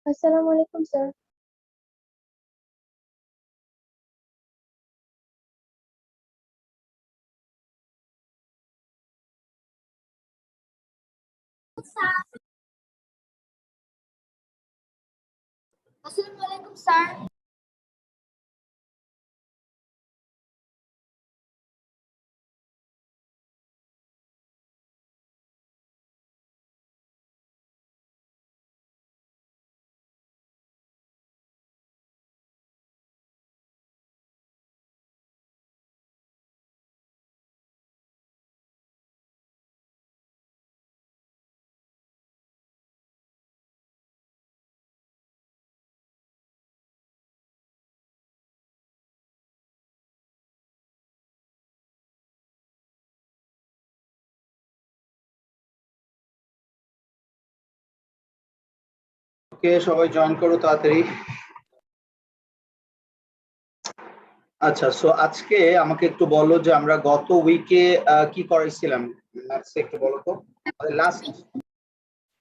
আসসালামু আলাইকুম স্যার। আসসালামু আলাইকুম স্যার। ওকে, সবাই জয়েন করো তাড়াতাড়ি। আচ্ছা, সো আজকে আমাকে একটু বলো যে আমরা গত উইকে কি করাইছিলাম ম্যাথসে, একটু বলো তো।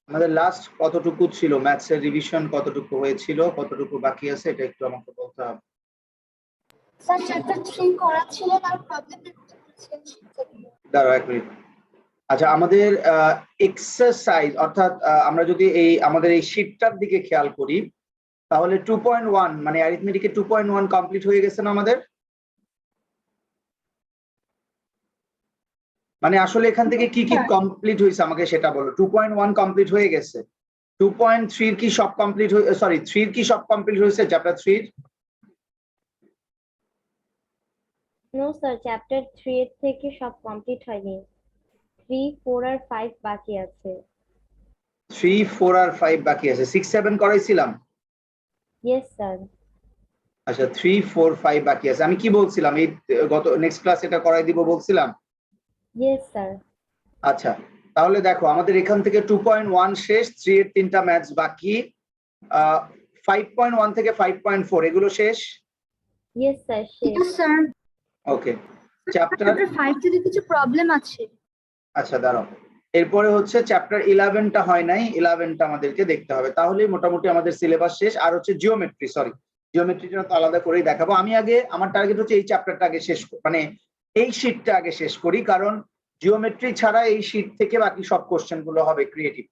আমাদের লাস্ট কতটুকু ছিল ম্যাথসের রিভিশন, কতটুকু হয়েছিল, কতটুকু বাকি আছে, এটা একটু আমাকে বলতে হবে। স্যার চ্যাপ্টার 3 করা ছিল আর প্রবলেমের মধ্যে পড়েছিলেন। দাঁড়াও এক মিনিট। আচ্ছা, আমাদের এক্সারসাইজ অর্থাৎ আমরা যদি আমাদের এই শীটটার দিকে খেয়াল করি তাহলে 2.1 মানে অ্যারিথমেটিকে 2.1 কমপ্লিট হয়ে গেছে না আমাদের? মানে আসলে এখান থেকে কি কি কমপ্লিট হয়েছে আমাকে সেটা বলো। 2.1 কমপ্লিট হয়ে গেছে, 2.3 কি সব কমপ্লিট হয়ে, সরি 3 কি সব কমপ্লিট হয়েছে চ্যাপ্টার 3? নো স্যার, চ্যাপ্টার 3 এর থেকে সব কমপ্লিট হয়নি। 3, 4 আর 5 বাকি আছে। 3, 4 আর 5 বাকি আছে। 6, 7 করাইছিলাম? Yes sir. আচ্ছা, 3, 4, 5 বাকি আছে। আমি কি বলছিলাম, এই গত নেক্সট ক্লাস এটা করাই দিব বলছিলাম? Yes sir. আচ্ছা, তাহলে দেখো আমাদের এখান থেকে 2.1 শেষ, 3 এর 3টা ম্যাথস বাকি, 5.1 থেকে 5.4 এগুলো শেষ। ইয়েস স্যার, শেষ। Yes sir. Okay, chapter chapter 5 তে কিছু প্রবলেম আছে। আচ্ছা দাঁড়াও, এরপরে হচ্ছে চ্যাপ্টার 11টা হয় নাই, 11টা আমাদেরকে দেখতে হবে, তাহলেই মোটামুটি আমাদের সিলেবাস শেষ। আর হচ্ছে জিওমেট্রি, সরি জিওমেট্রিটা তো আলাদা করেই দেখাবো। আমি আগে আমার টার্গেট হচ্ছে এই চ্যাপ্টারটা আগে শেষ, মানে এই শীটটা আগে শেষ করি, কারণ জিওমেট্রি ছাড়া এই শীট থেকে বাকি সব কোশ্চেন গুলো হবে ক্রিয়েটিভ।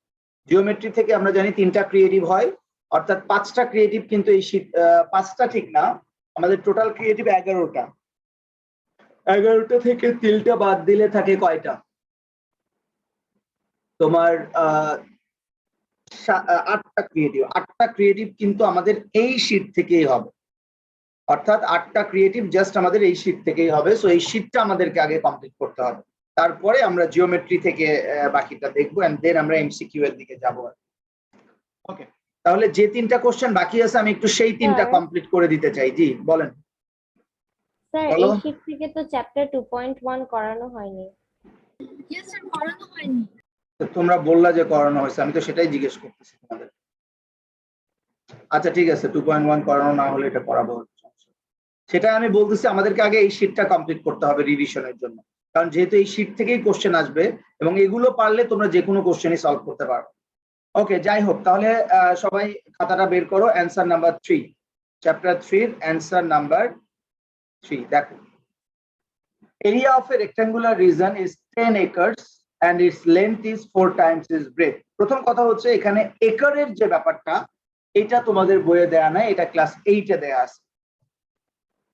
জিওমেট্রি থেকে আমরা জানি 3টা ক্রিয়েটিভ হয়, অর্থাৎ 5টা ক্রিয়েটিভ, কিন্তু এই শীট 5টা ঠিক না, আমাদের টোটাল ক্রিয়েটিভ 11টা। 11টা থেকে 3টা বাদ দিলে থাকে কয়টা তোমার? 8টা ক্রিয়েটিভ। 8টা ক্রিয়েটিভ কিন্তু আমাদের এই শীট থেকেই হবে, অর্থাৎ 8টা ক্রিয়েটিভ জাস্ট আমাদের এই শীট থেকেই হবে। সো এই শীটটা আমাদেরকে আগে কমপ্লিট করতে হবে, তারপরে আমরা জিওমেট্রি থেকে বাকিটা দেখবো, এন্ড দেন আমরা এমসিকিউ এর দিকে যাবো। ওকে, তাহলে যে 3টা কোশ্চেন বাকি আছে আমি একটু সেই 3টা কমপ্লিট করে দিতে চাই। জি বলেন। স্যার এই শীট থেকে তো চ্যাপ্টার 2.1 করানো হয়নি। ইয়েস স্যার, করানো হয়নি। তোমরা বললা যে করানো হয়েছে, আমি তো সেটাই জিজ্ঞেস করতেছি তোমাদের। আচ্ছা ঠিক আছে, 2.1 করানো না হলে এটা করাবো, সেটা আমি বলতেছি। আমাদেরকে আগে এই শীটটা কমপ্লিট করতে হবে রিভিশনের জন্য, কারণ যেহেতু এই শীট থেকেই কোশ্চেন আসবে এবং এগুলো পারলে তোমরা যে কোনো কোশ্চেনই সলভ করতে পারো। ওকে, যাই হোক, তাহলে সবাই খাতাটা বের করো। Answer number 3, chapter 3 answer number 3 দেখো। Area of A rectangular reason is 10 acres and its length is 4 times its breadth। প্রথম কথা হচ্ছে এখানে একরের যে ব্যাপারটা, এটা তোমাদের বইয়ে দেয়া নাই, এটা ক্লাস 8 এ দেয়া আছে।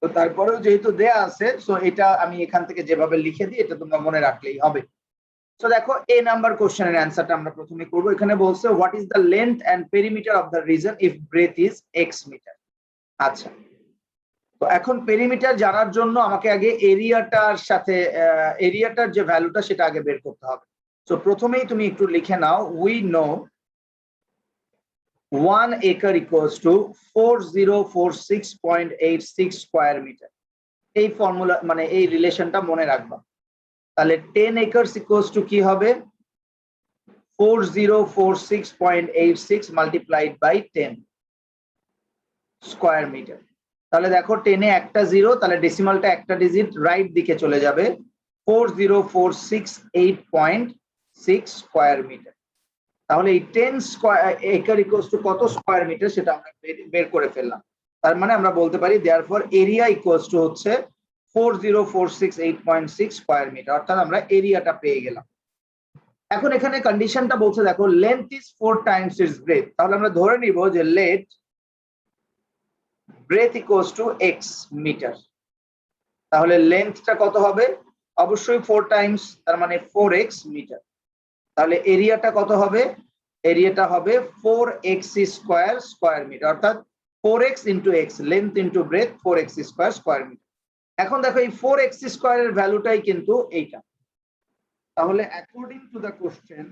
তো তারপরেও যেহেতু দেয়া আছে, সো এটা আমি এখান থেকে যেভাবে লিখে দিই এটা তোমরা মনে রাখলেই হবে। সো দেখো এ নাম্বার কোশ্চেনের অ্যান্সারটা আমরা প্রথমে করব। এখানে বলছে what is the length and perimeter of the region if breadth is x metre. আচ্ছা, তো এখন পেরিমিটার জানার জন্য আমাকে আগে এরিয়াটার সাথে এরিয়াটার যে ভ্যালুটা সেটা আগে বের করতে হবে। সো প্রথমেই তুমি একটু লিখে নাও, we know 1 acre equals to 4046.86 square metre. এই ফর্মুলা মানে এই রিলেশনটা মনে রাখবা। তাহলে 10 acres equals to কি হবে 4046.86 multiplied by 10 স্কয়ার মিটার। তাহলে দেখো 10 এ একটা জিরো, তাহলে ডেসিমালটা একটা ডিজিট রাইট দিকে চলে যাবে, 40468.6 স্কয়ার মিটার। তাহলে এই 10 স্কয়ার একর ইকুয়ালস টু কত স্কয়ার মিটার সেটা আমরা বের করে ফেললাম। তার মানে আমরা বলতে পারি দেয়ারফর এরিয়া ইকুয়ালস টু হচ্ছে 40468.6 স্কয়ার মিটার, অর্থাৎ আমরা এরিয়াটা পেয়ে গেলাম। এখন এখানে কন্ডিশনটা বলছে দেখো length is 4 times its breadth, তাহলে আমরা ধরে নিব যে let breadth equals to x metre. তাহলে লেন্থটা কত হবে, অবশ্যই 4 টাইমস, তার মানে 4x মিটার। তাহলে এরিয়াটা কত হবে, এরিয়াটা হবে 4x স্কয়ার স্কয়ার মিটার, অর্থাৎ 4x into x, length into breadth 4x square square metre. এখন দেখো এই 4x স্কয়ারের ভ্যালুটাই কিন্তু এইটা। তাহলে according to the question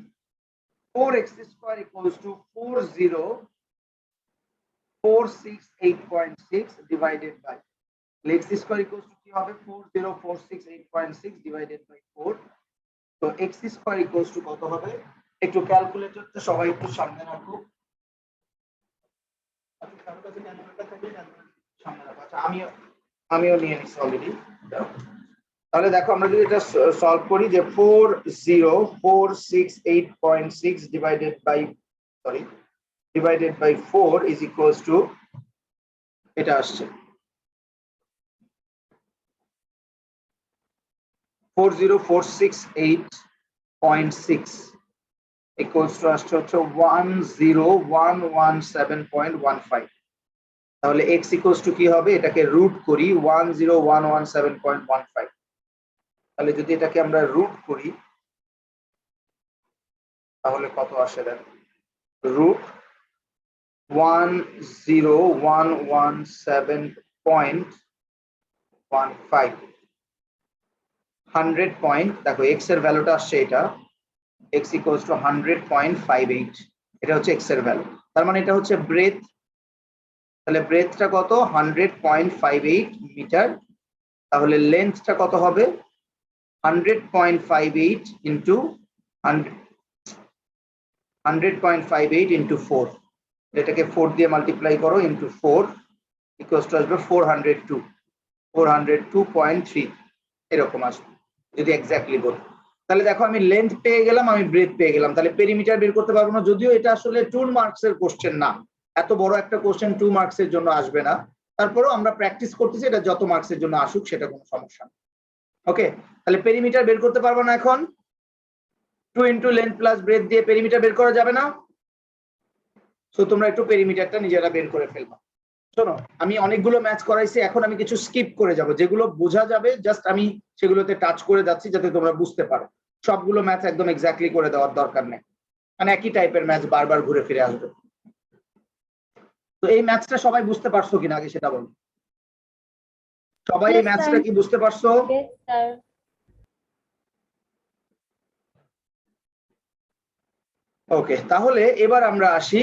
4x square equals to 40468.6 divided by x square equals to কি হবে 40468.6 ডিভাইডেড বাই 4। তো x স্কয়ার ইকুয়ালস টু কত হবে, একটু ক্যালকুলেটরটা সবাই একটু সামনে রাখো। আচ্ছা আমিও নিয়ে নিছি অলরেডি। তাহলে দেখো আমরা যদি এটা সলভ করি যে 40468.6 divided by 4 is equals to এটা আসছে 40468.6 equals to আসছে হচ্ছে 10117.15। তাহলে x equals to কি হবে, এটাকে রুট করি 10117.15। তাহলে যদি এটাকে আমরা রুট করি তাহলে কত আসে, দেখো রুট 10117.15 100 পয়েন্ট, দেখো x এর ভ্যালুটা আসছে এটা, x equals to 100.58, এটা হচ্ছে x এর ভ্যালু। তার মানে এটা হচ্ছে ব্রেথ। তাহলে ব্রেথটা কত 100.58 মিটার। তাহলে লেন্থটা কত হবে 100.58 ইন্টু 100.58 ইন্টু 4, এটাকে 4 দিয়ে মাল্টিপ্লাই করো ইন্টু 4 ইকুয়ালস টু আসবে 402.3 এরকম আসবে যদি এক্স্যাক্টলি বলি। তাহলে দেখো আমি লেন্থ পেয়ে গেলাম, আমি ব্রেথ পেয়ে গেলাম, তাহলে পেরিমিটার বের করতে পারবো না। যদিও এটা আসলে 2 মার্কস এর কোশ্চেন না, এত বড় একটা কোশ্চেন 2 মার্কস এর জন্য আসবে না, তারপরেও আমরা প্র্যাকটিস করতেছি, এটা যত মার্কস এর জন্য আসুক সেটা কোনো সমস্যা না। ওকে, তাহলে পেরিমিটার বের করতে পারবো না এখন, 2 ইন্টু লেন্থ প্লাস ব্রেথ দিয়ে পেরিমিটার বের করা যাবে না। সো তোমরা একটু পেরিমিটারটা নিজেরা বের করে ফেলবা। শোনো, আমি অনেকগুলো ম্যাচ করাইছি, এখন আমি কিছু স্কিপ করে যাব, যেগুলো বোঝা যাবে জাস্ট আমি সেগুলোতে টাচ করে যাচ্ছি যাতে তোমরা বুঝতে পারো। সবগুলো ম্যাচ একদম এক্স্যাক্টলি করে দেওয়ার দরকার নেই, মানে একই টাইপের ম্যাচ বারবার ঘুরে ফিরে আসবে। তো এই ম্যাচটা সবাই বুঝতে পারছো কিনা আগে সেটা বলো, সবাই এই ম্যাচটা কি বুঝতে পারছো? Yes, sir. ওকে, তাহলে এবার আমরা আসি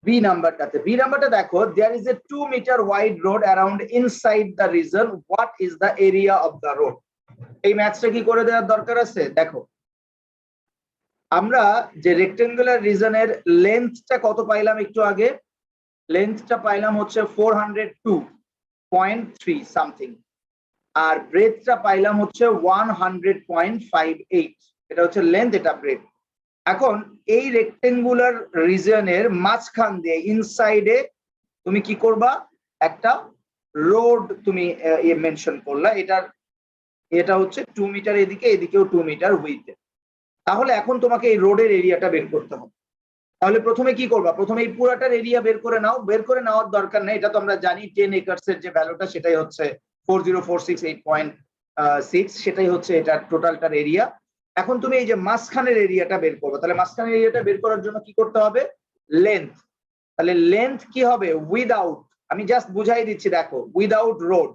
বি নাম্বারটাতে। বি নাম্বারটা দেখো, there is a 2 metre wide road around inside the region, what is the area of the road. এই ম্যাচটা কি করে দেওয়ার দরকার আছে, দেখো আমরা যে রেক্টেঙ্গুলার রিজনের লেন্থটা কত পাইলাম একটু আগে, লেন্থটা পাইলাম হচ্ছে 402.3 সামথিং, আর ব্রেথটা পাইলাম হচ্ছে 100.58, এটা হচ্ছে লেন্থ, এটা ব্রেথ। এখন এই রেক্টেঙ্গুলার রিজনের মাঝখান দিয়ে ইনসাইডে তুমি কি করবা, একটা রোড তুমি মেনশন করলা, এটা হচ্ছে 2 মিটার এদিকে, এদিকেও 2 মিটার উইথ। তাহলে এখন তোমাকে এই রোডের এরিয়াটা বের করতে হবে। তাহলে প্রথমে কি করবা, প্রথমে এই পুরাটার এরিয়া বের করে নাও, বের করে নেওয়ার দরকার নেই, এটা তো আমরা জানি 10 একর্স এর যে ভ্যালুটা সেটাই হচ্ছে 40468.6, সেটাই হচ্ছে এটা টোটালটার এরিয়া। এখন তুমি এই যে মাঝখানের এরিয়াটা বের করবে, তাহলে মাঝখানের এরিয়াটা বের করার জন্য কি করতে হবে, লেন্থ। তাহলে লেন্থ কি হবে, উইদাউট, আমি জাস্ট বুঝাই দিচ্ছি, দেখো উইদাউট রোড,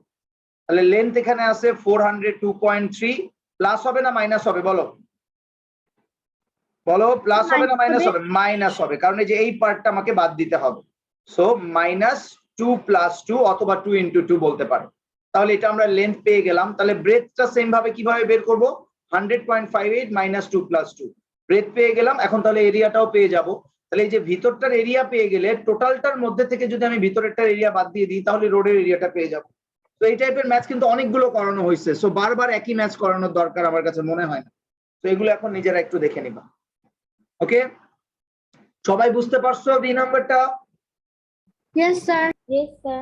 তাহলে লেন্থ এখানে আছে 402.3, প্লাস হবে না মাইনাস হবে বলো, বলো প্লাস হবে না মাইনাস হবে, মাইনাস হবে, কারণ এই যে এই পার্টটা আমাকে বাদ দিতে হবে। সো -2 + 2 অথবা 2 × 2 বলতে পারো। তাহলে এটা আমরা লেন্থ পেয়ে গেলাম। তাহলে ব্রেথটা সেম ভাবে কিভাবে বের করব, 100.58 - 2 + 2, ব্রেথ পেয়ে গেলাম। এখন তাহলে এরিয়াটাও পেয়ে যাব। তাহলে এই যে ভিতরটার এরিয়া পেয়ে গেলে টোটালটার মধ্যে থেকে যদি আমি ভিতরেরটার এরিয়া বাদ দিয়ে দিই তাহলে রোডের এরিয়াটা পেয়ে যাব। তো এই টাইপের ম্যাচ কিন্তু অনেকগুলো করানো হয়েছে, সো বারবার একই ম্যাচ করানোর দরকার আমার কাছে মনে হয় না। তো এগুলো এখন নিজেরা একটু দেখে নিবা। ওকে, সবাই বুঝতে পারছো বি নাম্বারটা? Yes, sir. Yes, sir.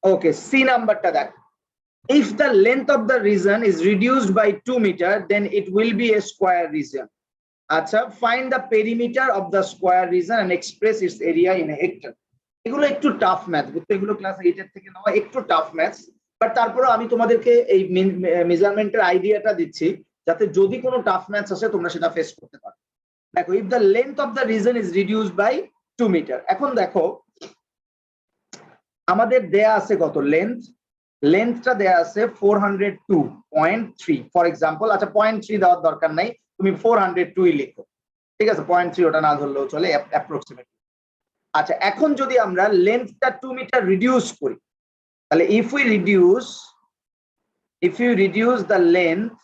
ওকে, সি নাম্বারটা দেখ, if the length of the region is reduced by 2 meter then it will be a square region. আচ্ছা, find the perimeter of the square region and express its area in a hectare. এগুলো একটু tough math, বুঝতে, এগুলো class 8 এর থেকে নেওয়া একটু tough maths, but তারপরেও আমি তোমাদেরকে এই মেজারমেন্টের আইডিয়াটা দিচ্ছি যাতে যদি কোনো টাফ ম্যাথস আসে তোমরা সেটা ফেস করতে পারো। দেখো, if the length of the region is reduced by 2 meter, এখন দেখো আমাদের দেয়া আছে কত লেন্থ, লেন্থটা দেয়া আছে 402.3 ফর এক্সাম্পল। আচ্ছা, 0.3 দেওয়ার দরকার নাই, তুমি 402 লিখো, ঠিক আছে, 0.3 ওটা না ধরলেও চলে, অ্যাপ্রক্সিমেটলি। আচ্ছা, এখন যদি আমরা লেন্থটা 2 মিটার রিডিউস করি, তাহলে if you reduce the length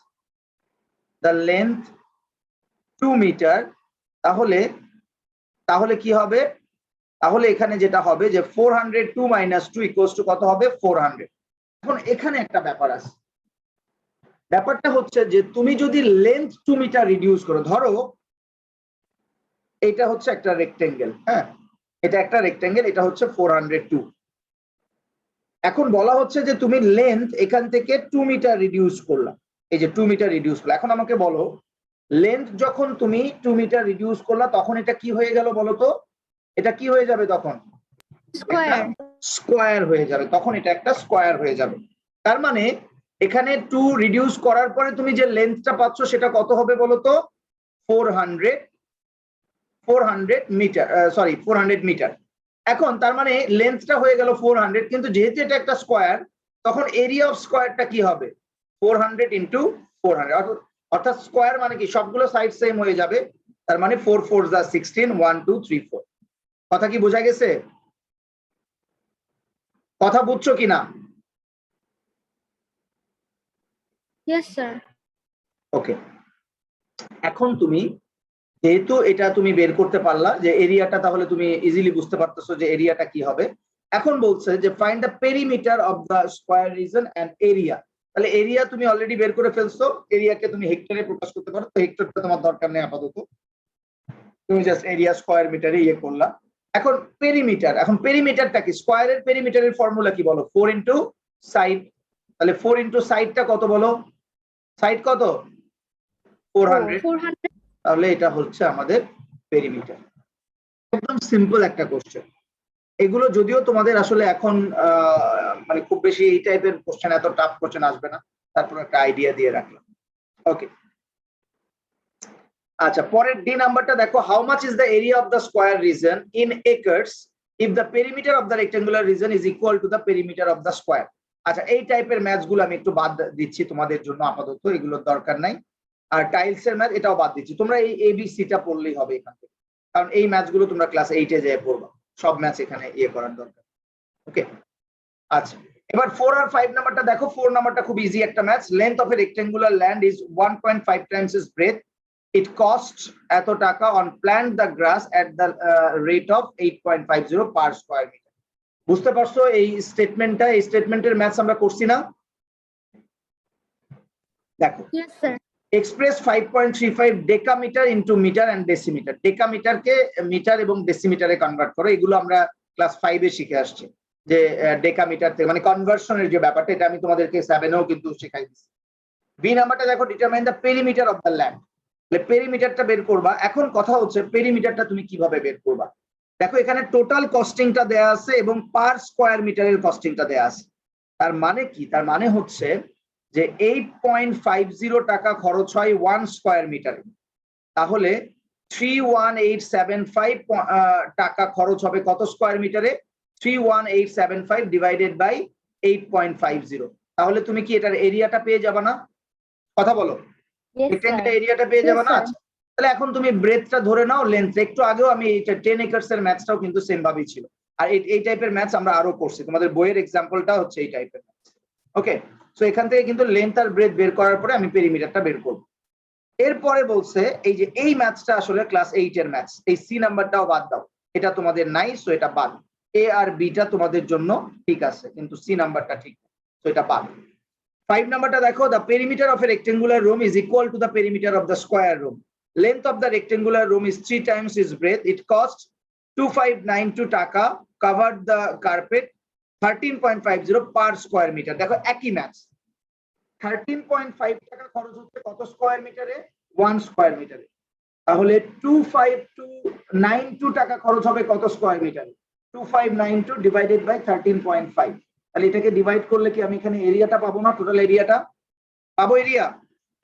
2 metre, তাহলে কি হবে, তাহলে এখানে যেটা হবে যে 402 - 2 = কত হবে, 400। এখন এখানে একটা ব্যাপার আছে, ব্যাপারটা হচ্ছে যে তুমি যদি লেন্থ 2 মিটার রিডিউস করো, ধরো এটা হচ্ছে একটা রেক্টেঙ্গেল, হ্যাঁ এটা একটা রেক্টেঙ্গেল, এটা হচ্ছে 402। এখন বলা হচ্ছে যে তুমি লেন্থ এখান থেকে 2 মিটার রিডিউস করলা, এই যে 2 মিটার রিডিউস করলা। এখন আমাকে বলো, লেন্থ যখন তুমি 2 মিটার রিডিউস করলা তখন এটা কি হয়ে গেল বলো তো, এটা কি হয়ে যাবে তখন, Square. স্কোয়ার হয়ে যাবে, তখন এটা একটা স্কোয়ার হয়ে যাবে। তার মানে এখানে 2 রিডিউস করার পরে তুমি যে লেন্থটা পাচ্ছ সেটা কত হবে বলো তো, 400 মিটার, সরি 400 মিটার। এখন তার মানে লেন্থটা হয়ে গেল 400, কিন্তু যেহেতু এটা একটা স্কোয়ার তখন এরিয়া অফ স্কোয়ারটা কি হবে, 400 × 400, অর্থাৎ স্কোয়ার মানে কি সবগুলো সাইড সেম হয়ে যাবে, তার মানে 4 4 16, 1 2 3 4। কথা কি বোঝা গেছে, কথা বুঝছো কিনা? Yes, sir. ওকে, এখন তুমি যেহেতু এটা তুমি বের করতে পারলা যে এরিয়াটা, তাহলে তুমি ইজিলি বুঝতে পারতেছো যে এরিয়াটা কি হবে। এখন বলছে যে find the perimeter of the square region and area. তাহলে এরিয়া তুমি অলরেডি বের করে ফেলছো, এরিয়াকে তুমি হেক্টরে প্রকাশ করতে পারো, তো হেক্টরটা তোমার দরকার নেই আপাতত, তুমি জাস্ট এরিয়া স্কোয়ার মিটারে ইয়ে করলা। এখন পেরিমিটার, এখন পেরিমিটারটা কি, স্কোয়ারের পেরিমিটারের ফর্মুলা কি বলো, 4 × সাইড। তাহলে 4 × সাইডটা কত বলো, সাইড কত, 400, 400. তাহলে এটা হচ্ছে আমাদের পেরিমিটার। একদম সিম্পল একটা কোশ্চেন। এগুলো যদিও তোমাদের আসলে এখন মানে খুব বেশি এই টাইপের কোশ্চেন, এত টাফ কোশ্চেন আসবে না, তারপর একটা আইডিয়া দিয়ে রাখলাম। ওকে, আচ্ছা, পরের ডি নাম্বারটা দেখো, how much is the area of the square reason in acres if the perimeter of the rectangular reason is equal to the perimeter of the square. আচ্ছা, এই টাইপের ম্যাথস গুলো আমি একটু বাদ দিচ্ছি তোমাদের জন্য আপাতত, এগুলোর দরকার নাই। আর টাইলস এর ম্যাথ এটাও বাদ দিচ্ছি, তোমরা এই এবিসিটা পড়লেই হবে এখান থেকে, কারণ এই ম্যাথস গুলো তোমরা ক্লাস 8-এ যেয়ে পড়বা, সব ম্যাথস এখানে ইয়ে করার দরকার। ওকে, আচ্ছা, এবার 4 আর 5 নাম্বারটা দেখো। 4 নাম্বারটা খুব ইজি একটা maths, length of a rectangular land is 1.5 times its breadth, it cost এত টাকা on plant the grass at the rate of 8.50 per square metre. বুঝতে পারছো এই স্টেটমেন্টটা, এই স্টেটমেন্টের ম্যাথস আমরা করছি না? দেখো, Yes, sir. Express 5.35 decametre into metre and decimetre. ডেকামিটারকে মিটার এবং ডেসিমিটারে কনভার্ট করো, এগুলো আমরা ক্লাস 5-এ শিখে আসছি যে ডেকামিটার থেকে মানে কনভার্সনের যে ব্যাপারটা, এটা আমি তোমাদেরকে 7-এও কিন্তু শেখাই দিচ্ছি। বি নাম্বারটা দেখো, determine the perimeter of the land. পেরিমিটারটা বের করবা। এখন কথা হচ্ছে পেরিমিটারটা তুমি কিভাবে বের করবা। দেখো এখানে টোটাল কস্টিংটা দেয়া আছে এবং পার স্কোয়ার মিটারের কস্টিংটা দেয়া আছে। তার মানে কি? তার মানে হচ্ছে যে 8.50 টাকা খরচ হয় 1 স্কোয়ার মিটারে, তাহলে 31875 টাকা খরচ হবে কত স্কোয়ার মিটারে? 31875 ডিভাইডেড বাই 8.50। তাহলে তুমি কি এটার এরিয়াটা পেয়ে যাবে না? কথা বলো, Yes, রেক্টেঙ্গেল sir. এরিয়াটা পেয়ে Yes, যাবে না? sir. আচ্ছা, তাহলে এখন তুমি ব্রেথটা ধরে নাও, লেন্থ। একটু আগেও আমি 10 একর্স এর ম্যাথসটাও কিন্তু সেম ভাবেই ছিল, আর এই টাইপের ম্যাথস আমরা আরো করছি, তোমাদের বইয়ের এক্সাম্পলটা হচ্ছে এই টাইপের ম্যাথস। ওকে, সো এখান থেকে কিন্তু লেন্থ আর ব্রেথ বের করার পরে আমি পেরিমিটারটা বের করব। এরপরে বলছে এই যে এই ম্যাথসটা আসলে ক্লাস 8 এর ম্যাথস, এই সি নাম্বারটাও বাদ দাও, এটা তোমাদের নাই, সো এটা বাদ। এ আর বিটা তোমাদের জন্য ঠিক আছে, কিন্তু সি নাম্বারটা ঠিক, সো এটা বাদ। 5 নাম্বারটা দেখো, the perimeter of a rectangular room is equal to the perimeter of the square room. Length of the rectangular room is 3 times its breadth. It costs 2592 টাকা, covered the carpet 13.50 per square meter. দেখো একই maths, 13.5 টাকা খরচ হচ্ছে কত square মিটারে? 1 square মিটারে। তাহলে 2592 টাকা খরচ হবে কত স্কোয়ার মিটারে? 2592 ডিভাইডেড বাই 13.5। তাহলে এটাকে ডিভাইড করলে কি আমি এখানে এরিয়াটা পাবো না? টোটাল এরিয়াটা পাবো, এরিয়া।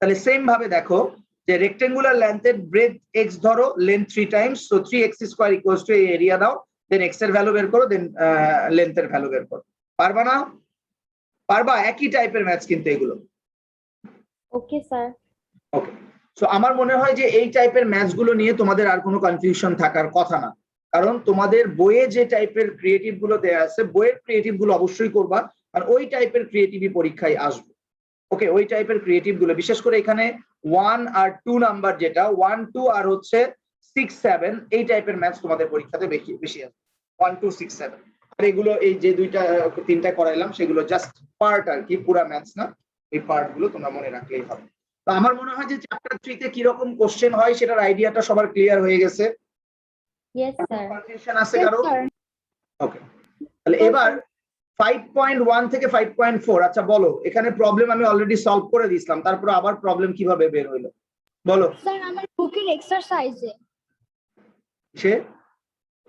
তাহলে সেম ভাবে দেখো যে রেক্টেঙ্গুলার লেন্থের ব্রেথ x ধরো, length 3 Times, so 3x square equals two area দাও, দেন x এর ভ্যালু বের করো, দেন লেন্থের ভ্যালু বের করো। পারবা না? পারবা? একই টাইপের ম্যাথস কিন্তু এগুলো। Okay, sir. ওকে, সো আমার মনে হয় যে এই টাইপের ম্যাথস গুলো নিয়ে তোমাদের আর কোনো কনফিউশন থাকার কথা না, কারণ তোমাদের বইয়ে যে টাইপের ক্রিয়েটিভ গুলো দেয়া আছে, বইয়ের ক্রিয়েটিভ গুলো অবশ্যই করবা, আর ওই টাইপের ক্রিয়েটিভই পরীক্ষায় আসবে। ওকে, ওই টাইপের ক্রিয়েটিভ গুলো, বিশেষ করে এখানে 1 আর 2 নাম্বার, যেটা 1 2 আর হচ্ছে 6 7, এই টাইপের ম্যাথস তোমাদের পরীক্ষাতে বেশি বেশি আসবে, 1 2 6 7। আর এগুলো এই যে দুইটা তিনটা করাইলাম সেগুলো জাস্ট পার্ট আর কি, পুরা ম্যাথস না, এই পার্ট গুলো তোমরা মনে রাখলেই হবে। তো আমার মনে হয় যে চ্যাপ্টার 3 তে কি রকম কোশ্চেন হয় সেটার আইডিয়াটা সবার ক্লিয়ার হয়ে গেছে। Yes, sir. কনফিউশন আছে Yes, কারো? sir. ওকে, তাহলে এবার 5.1 থেকে 5.4, আচ্ছা বলো, এখানে প্রবলেম আমি অলরেডি সলভ করে দিয়েছিলাম, তারপর আবার প্রবলেম কিভাবে বের হইলো বলো? স্যার আমার বুকের এক্সারসাইজে। সে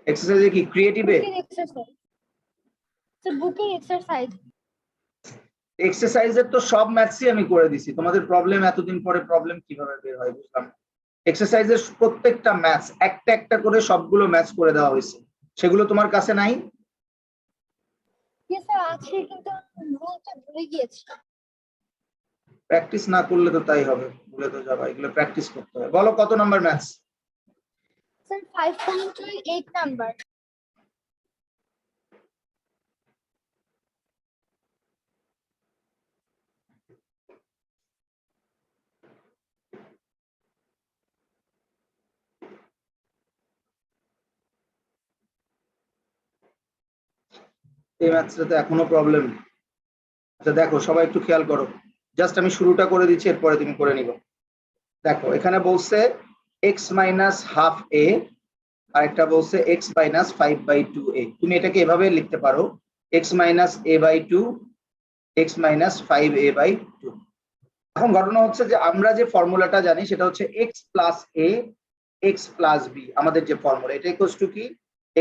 এক্সারসাইজে কি ক্রিয়েটিভে? বুকের এক্সারসাইজ। স্যার বুকের এক্সারসাইজ। এক্সারসাইজের তো সব ম্যাথসই আমি করে দিছি, তোমাদের প্রবলেম এতদিন পরে প্রবলেম কিভাবে বের হয় বুঝলাম। এক্সারসাইজের প্রত্যেকটা ম্যাথস একটা একটা করে সবগুলো ম্যাথস করে দেওয়া হয়েছে, সেগুলো তোমার কাছে নাই? ইয়েস স্যার আছে, কিন্তু রুলটা ভুলে গিয়েছি। প্র্যাকটিস না করলে তো তাই হবে, ভুলে তো যাবা, এগুলো প্র্যাকটিস করতে হবে। বলো কত নাম্বার ম্যাথস? Sir 5.8 number. এই ম্যাথসটা তো এখনো প্রবলেম। আচ্ছা দেখো সবাই একটু খেয়াল করো, জাস্ট আমি শুরুটা করে দিচ্ছি, এরপরে তুমি করে নিব। দেখো এখানে বলছে x মাইনাস হাফ এ, আর একটা বলছে x মাইনাস 5/2a। তুমি এটাকে এভাবে লিখতে পারো, x minus a/2, x minus 5a/2। এখন ঘটনা হচ্ছে যে আমরা যে ফর্মুলাটা জানি সেটা হচ্ছে x plus a, x plus b, আমাদের যে ফর্মুলা, এটা ইকুয়ালস টু কি?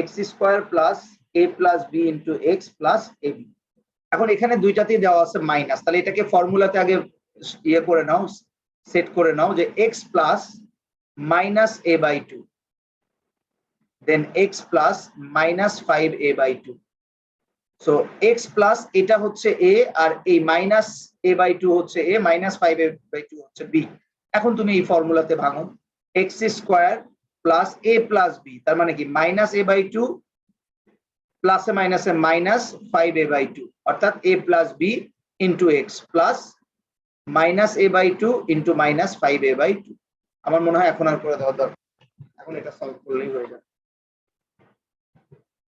x square plus a plus b into x plus ab। এখন এখানে দুইটাতেই দেওয়া আছে মাইনাস, তাহলে এটাকে ফর্মুলাতে আগে ইয়ে করে নাও, সেট করে নাও যে x প্লাস মাইনাস a/2, দেন x plus minus 5a/2। So x plus এটা হচ্ছে a, আর এই মাইনাস a/2 হচ্ছে a, মাইনাস 5a/2 হচ্ছে b। এখন তুমি এই ফর্মুলাতে ভাঙো, x square plus a plus b, তার মানে কি মাইনাস a/2 প্লাসে মাইনাসে মাইনাস 5a/2, অর্থাৎ a plus b into x plus minus a/2 into minus 5a/2। আমার মনে হয় এখন আর করে দেওয়ার দরকার, এখন এটা সলভ করলেই হয়ে যাবে।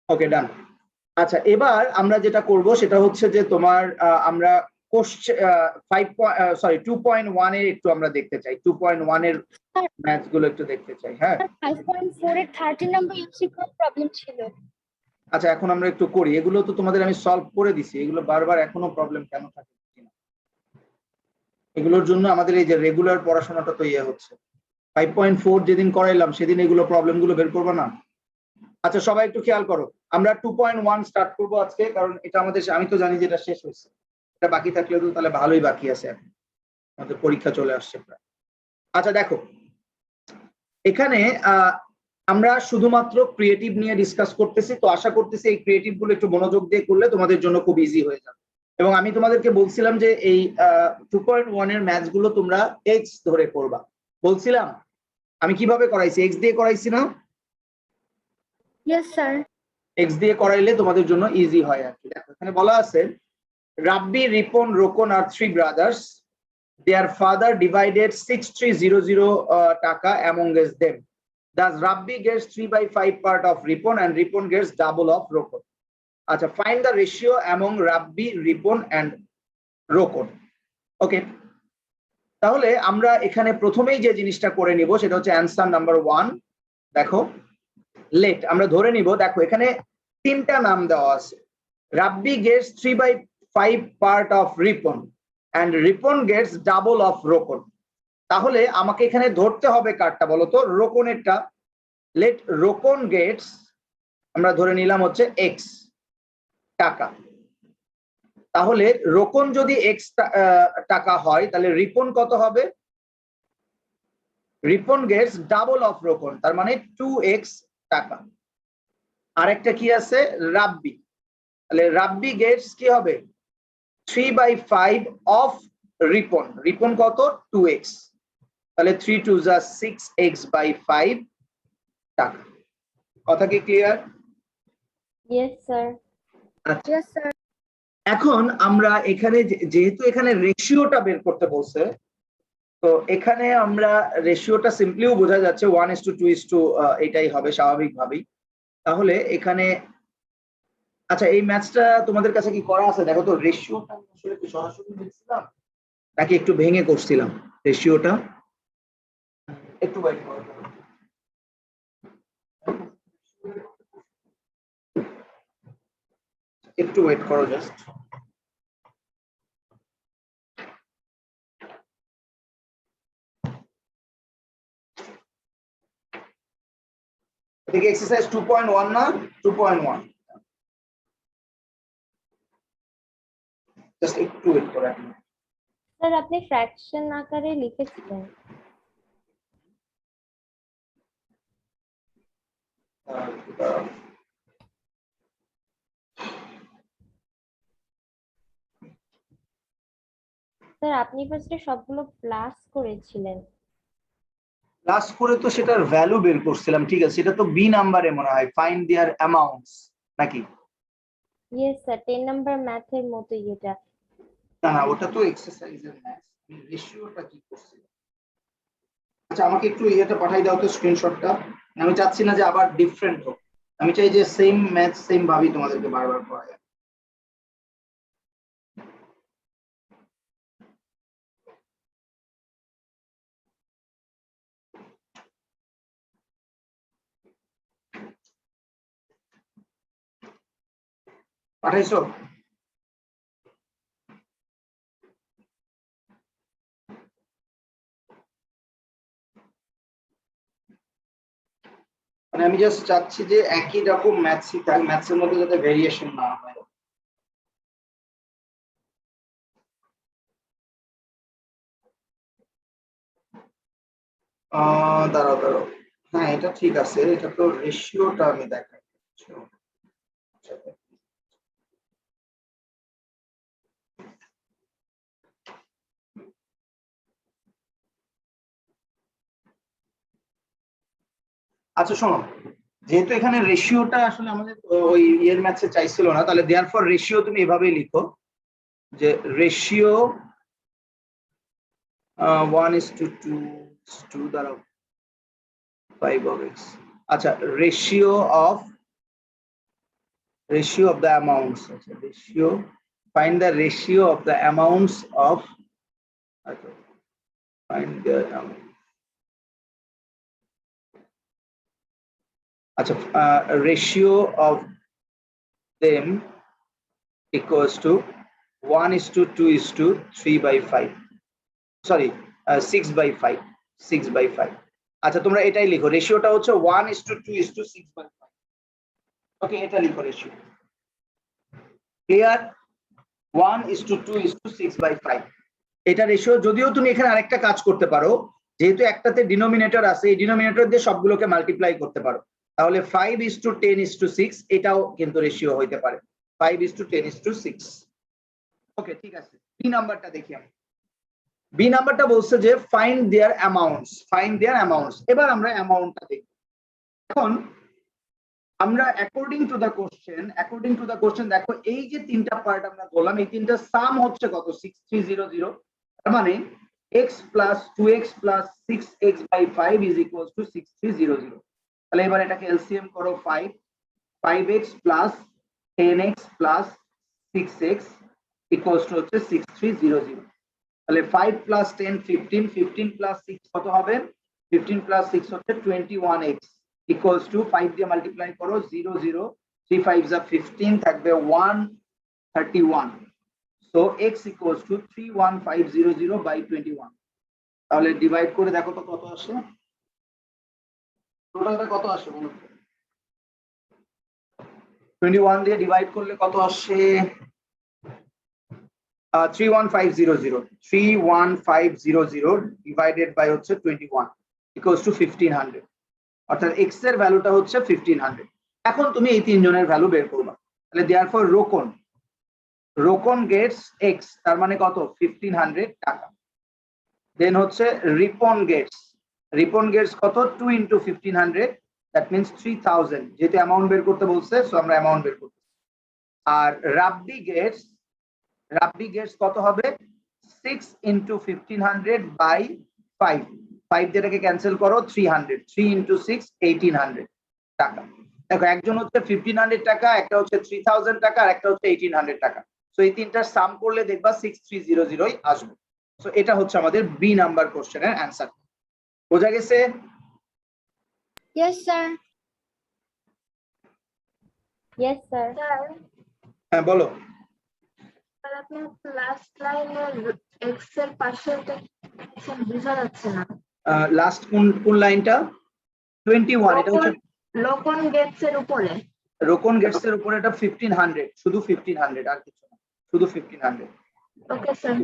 ওকে ডান। আচ্ছা এবার আমরা যেটা করব সেটা হচ্ছে যে তোমার আমরা কোশ্চেন 2.1 এর একটু আমরা দেখতে চাই, 2.1 এর ম্যাথস গুলো একটু দেখতে চাই। হ্যাঁ 5.4 এর 30 নাম্বার এমসিকিউ প্রবলেম ছিল। আচ্ছা এখন আমরা একটু করি, এগুলো তো তোমাদের আমি সলভ করে দিছি, এগুলো বারবার এখনো প্রবলেম কেন থাকে? এগুলোর জন্য আমাদের এই যে রেগুলার পড়াশোনাটা তো ইয়ে হচ্ছে, 5.4 যেদিন করাইলাম সেদিন এগুলো প্রবলেমগুলো বের করবো না? আচ্ছা সবাই একটু খেয়াল করো, আমরা 2.1 স্টার্ট করবো আজকে, কারণ এটা আমাদের, আমি তো জানি যে এটা শেষ হয়েছে, এটা বাকি থাকলেও তো তাহলে ভালোই বাকি আছে, এখন আমাদের পরীক্ষা চলে আসছে প্রায়। আচ্ছা দেখো, এখানে আমরা শুধুমাত্র ক্রিয়েটিভ নিয়ে ডিসকাস করতেছি, তো আশা করতেছি এই ক্রিয়েটিভ গুলো একটু মনোযোগ দিয়ে করলে তোমাদের জন্য খুব ইজি হয়ে যাবে। এবং আমি তোমাদেরকে বলছিলাম যে এই 2.1 এর ম্যাথস গুলো তোমরা এক্স ধরে করবা, বলছিলাম আমি কিভাবে করাইছি, এক্স দিয়ে করাইছি না? Yes sir. এক্স দিয়ে করাইলে তোমাদের জন্য ইজি হয় আর কি। দেখো এখানে বলা আছে, রাব্বি, রিপন, রোকন আর 3 brothers. Their father divided 6300 taka among them. Thus Rabbi gets 3/5 part of Ripon and Ripon gets double of Rokon. Acha, find the ratio among Rabbi, Ripon and Rokon. Okay. তাহলে আমরা এখানে প্রথমেই যে জিনিসটা করে নিব সেটা হচ্ছে অ্যানসার নাম্বার 1। দেখো লেট আমরা ধরে নিব, দেখো এখানে তিনটা নাম দেওয়া আছে, Rabbi gets 3/5 part of Ripon and Ripon gets double of Rokon. তাহলে আমাকে এখানে ধরতে হবে কারটা বলো তো, রোকনেরটা। লেট রোকন গেটস, আমরা ধরে নিলাম হচ্ছে এক্স টাকা। তাহলে রোকন যদি এক্স টাকা হয় তাহলে রিপন কত হবে? রিপন গেটস ডাবল অফ রোকন, তার মানে 2x টাকা। আরেকটা কি আছে? রাব্বি। তাহলে রাব্বি গেটস কি হবে? 3/5 অফ রিপন। রিপন কত? 2x। তাহলে 3 2 যা 6x/5 টাকা। কথা কি clear? Yes sir. Yes sir. এখন আমরা এখানে যেহেতু এখানে রেশিওটা বের করতে বলছে, তো এখানে আমরা রেশিওটা সিম্পলিও বোঝা যাচ্ছে 1:2 এটাই হবে স্বাভাবিকভাবেই। তাহলে এখানে আচ্ছা এই ম্যাথসটা তোমাদের কাছে কি করা আছে? দেখো তো রেশিওটা আসলে কি সরাসরি লিখছিলাম নাকি একটু ভেঙে করছিলাম রেশিওটা? একটু ওয়েট করো, একটু ওয়েট করো জাস্ট। দেখি এক্সারসাইজ 2.1 না 2.1, জাস্ট একটু ওয়েট করো। স্যার আপনি ফ্র্যাকশন আকারে লিখেছিলেন। স্যার আপনি ফার্স্টে সবগুলো প্লাস করেছিলেন। প্লাস করে তো সেটার ভ্যালু বের করছিলাম, ঠিক আছে, সেটা তো বি নাম্বারে মনে হয়, ফাইন্ড देयर অ্যামাউন্টস নাকি? ইয়েস স্যার, 10 নাম্বার ম্যাথের মতোই এটা। না না, ওটা তো এক্সারসাইজের ম্যাথ, রেশিওটা কি করছি। আচ্ছা আমাকে একটু এটা পাঠাই দাও তো স্ক্রিনশটটা, আমি চাচ্ছি না যে আবার ডিফারেন্ট হোক, আমি চাই যে সেম ম্যাথ সেম ভাবেই তোমাদেরকে বারবার পড়াই। পাঠাইছো? মানে আমি জাস্ট চাচ্ছি যে একই রকম ম্যাথসই থাক, ম্যাথসের মধ্যে যাতে ভেরিয়েশন না হয়। দাঁড়াও দাঁড়াও, হ্যাঁ এটা ঠিক আছে, এটা তো রেশিওটা আমি দেখাই। আচ্ছা শোনো, যেহেতু এখানে রেশিওটা আসলে আমাদের ওই ইয়ের ম্যাথসে চাইছিল না, তাহলে দেয়ারফর রেশিও তুমি এভাবেই লিখো যে রেশিও 1:2 দ্বারা 5 of x। আচ্ছা রেশিও অফ দ্য অ্যামাউন্টস, আচ্ছা ratio, find the ratio of the amounts of, আচ্ছা ফাইন্ড দ্য আচ্ছা ratio of them equals to 1:2:3/5, sorry 6/5, 6/5 আচ্ছা তোমরা এটাই লিখো, রেশিওটা হচ্ছে 1:2:6/5। ওকে, এটা লিখো রেশিও। ক্লিয়ার? 1:2:6/5 এটা রেশিও। যদিও তুমি এখানে আরেকটা কাজ করতে পারো, যেহেতু একটাতে ডিনোমিনেটর আছে, এই ডিনোমিনেটর দিয়ে সবগুলোকে মাল্টিপ্লাই করতে পারো, তাহলে 5:10:6 এটাও কিন্তু রেশিও হইতে পারে, 5:10:6। ওকে, ঠিক আছে। বি নাম্বারটা দেখি আমি। বি নাম্বারটা বলছে যে ফাইন্ড দেয়ার অ্যামাউন্টস, ফাইন্ড দেয়ার অ্যামাউন্টস। এবার আমরা অ্যামাউন্টটা দেখব। এখন আমরা অ্যাকর্ডিং টু দ্য কোশ্চেন দেখো, এই যে তিনটা পার্ট আমরা বললাম, এই তিনটা সাম হচ্ছে কত? 6300। তার মানে x plus 2x plus 6x/5 is equals two 6300। তাহলে এবার এটাকে এলসিএম করো, 5x plus 10x plus 6x equals to হচ্ছে 6300। তাহলে 5 প্লাস 10 15, 15 প্লাস 6 কত হবে? 15 প্লাস 6 হচ্ছে 21x ইকুয়ালস টু 5 দিয়ে মাল্টিপ্লাই করো, 0 0 3 5 যা 15 থাকবে 131। So x equals to 31500/21। তাহলে ডিভাইড করে দেখো তো কত আসে, টোটালটা কত আসে বলো? 21 দিয়ে ডিভাইড করলে কত আসে? 31500 ডিভাইডেড বাই হচ্ছে 21 ইকুয়ালস টু 1500। অর্থাৎ x এর ভ্যালুটা হচ্ছে 1500। এখন তুমি এই তিনজনের ভ্যালু বের করবা। তাহলে দেয়ারফর রোকন গেটস x, তার মানে কত? 1500 টাকা। দেন হচ্ছে রিপন গেটস কত? 2 × 1500, দ্যাট মিন্স 3000। যেহেতু অ্যামাউন্ট বের করতে বলছে, সো আমরা অ্যামাউন্ট বের করতে। আর রাব্বি গেটস কত হবে? 6 × 1500/5। 5 যেটাকে ক্যান্সেল করো, 300। 3 × 6 1800 টাকা। দেখো, একজন হচ্ছে 1500 টাকা, একটা হচ্ছে 3000 টাকা, আর একটা হচ্ছে 1800 টাকা। সো এই তিনটার সাম করলে দেখবা 6300 আসবে। সো এটা হচ্ছে আমাদের বি নাম্বার কোশ্চেনের অ্যান্সার। বোঝা গেছে? Yes, sir. Yes, sir. Sir, হ্যাঁ বলো। আপনি লাস্ট লাইনের x এর পাশেটা বোঝা যাচ্ছে না। লাস্ট কোন লাইনটা? 21। এটা হচ্ছে লোকন গেটস এর উপরে। রোকন গেটস এর উপরে, এটা 1500, শুধু 1500, আর কিছু না, শুধু 1500। Okay sir.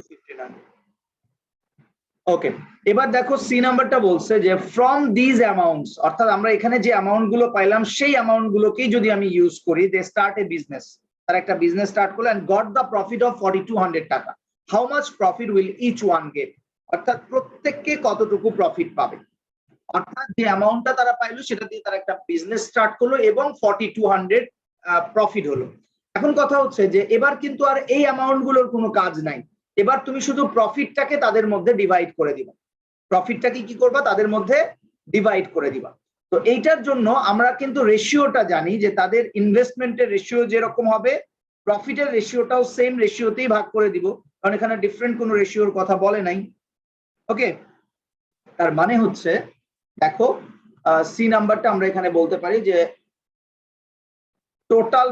ওকে, এবার দেখো সি নাম্বারটা বলছে যে ফ্রম দিজ অ্যামাউন্টস, অর্থাৎ আমরা এখানে যে অ্যামাউন্ট গুলো পাইলাম সেই অ্যামাউন্ট গুলোকেই যদি আমি ইউজ করি, দে স্টার্ট এ বিজনেস, তার একটা বিজনেস স্টার্ট করলো and got the profit of 4200 টাকা। How much profit will each one get? অর্থাৎ প্রত্যেককে কতটুকু প্রফিট পাবে। অর্থাৎ যে অ্যামাউন্টটা তারা পাইলো সেটা দিয়ে তারা একটা বিজনেস স্টার্ট করলো এবং 4200 প্রফিট হলো। এখন কথা হচ্ছে যে এবার কিন্তু আর এই অ্যামাউন্ট গুলোর কোনো কাজ নাই, এবার তুমি শুধু প্রফিটটাকে তাদের মধ্যে ডিভাইড করে দিবা। প্রফিটটাকে কি করবা? তাদের মধ্যে ডিভাইড করে দিবা। তো এইটার জন্য আমরা কিন্তু রেশিওটা জানি যে তাদের ইনভেস্টমেন্টের রেশিও যেরকম হবে, প্রফিটের রেশিওটাও সেম রেশিওতেই ভাগ করে দিব, কারণ এখানে ডিফারেন্ট কোনো রেশিওর কথা বলে নাই। ওকে, তার মানে হচ্ছে দেখো সি নাম্বারটা আমরা এখানে বলতে পারি যে টোটাল